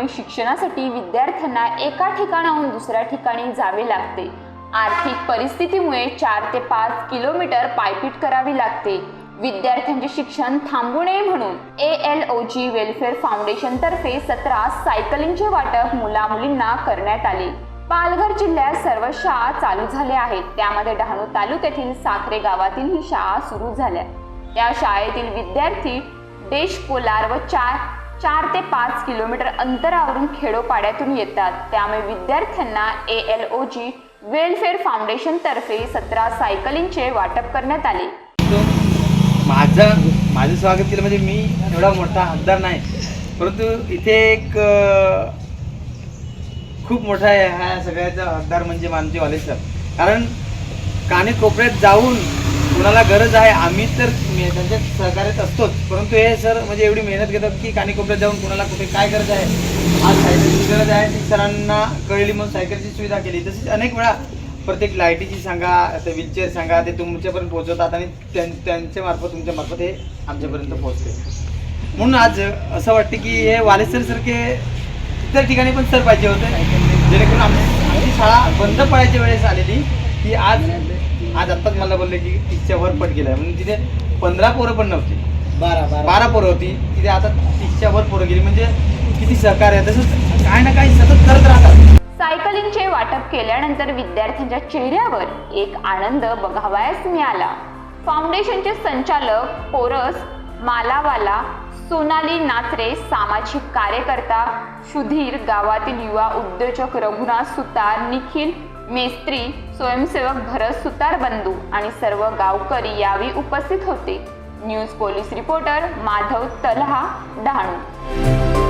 प्राथमिक शिक्षणासाठी विद्यार्थ्यांना एका ठिकाणाहून दुसऱ्या ठिकाणी जावे लागते। आर्थिक परिस्थितीमुळे 4 ते 5 किलोमीटर पायपीट करावी लागते। विद्यार्थ्यांचे शिक्षण थांबू नये म्हणून ALOG वेलफेअर फाउंडेशन तर्फे 17 सायकलिंगचे वाटप मुला-मुलींना करण्यात आले। पालघर जिल्ह्यात सर्व शाळा चालू झाल्या आहेत। त्यामध्ये डहाणू तालुक्यातील साखरे गावातील ही शाळा सुरू झाल्या। या शाळेतील विद्यार्थी देश कोलार व 4 ते 5 किलोमीटर अंतरावरून खेडोपाड्यातून येतात। त्यामुळे विद्यार्थ्यांना ALOG वेलफेअर फाउंडेशन तर्फे 17 सायकलिंगचे वाटप करण्यात आले। माझं स्वागत केलं म्हणजे मी एवढा मोठा हकदार नाही, परंतु इथे एक खूप मोठा आहे हा सगळ्याचा हकदार म्हणजे आमचे वाले सर। कारण कानेकोपऱ्यात जाऊन कुणाला गरज आहे आम्ही तर त्यांच्या सहकार्यात असतोच, परंतु हे सर म्हणजे एवढी मेहनत घेतात की कानेकोपऱ्यात जाऊन कुणाला कुठे काय गरज आहे, आज सायकलची गरज आहे ती सरांना कळली म्हणून सायकलची सुविधा केली। तसेच अनेक वेळा प्रत्येक लाईटीची सांगा, आता व्हीलचेअर सांगा, ते तुमच्यापर्यंत पोहोचवतात आणि त्यांच्या मार्फत तुमच्या मार्फत हे आमच्यापर्यंत पोहोचते। म्हणून आज असं वाटतं की हे वाले सर सारखे इतर ठिकाणी पण सर पाहिजे होते, जेणेकरून आमची शाळा बंद पडायच्या वेळेस आलेली की आज आत्ताच मला बोलले की 30च्या वर पट गेलाय, म्हणून तिथे 15 पोरं पण नव्हती, 12 पोरं होती, तिथे आता 30च्या वर पोरं गेली। म्हणजे किती सहकार्य आहे, तसंच काही ना काही सतत करत राहतात। सायकलिंगचे वाटप केल्यानंतर विद्यार्थ्यांच्या चेहऱ्यावर एक आनंद बघावयास मिळाला। फाउंडेशनचे संचालक पोरस मालावाला, सोनाली नाचरे, सामाजिक कार्यकर्ता सुधीर, गावातील युवा उद्योजक रघुनाथ सुतार, निखिल मेस्त्री, स्वयंसेवक भरत सुतार बंधू आणि सर्व गावकरी यावेळी उपस्थित होते। News police reporter Madhav Talha, Dahanu.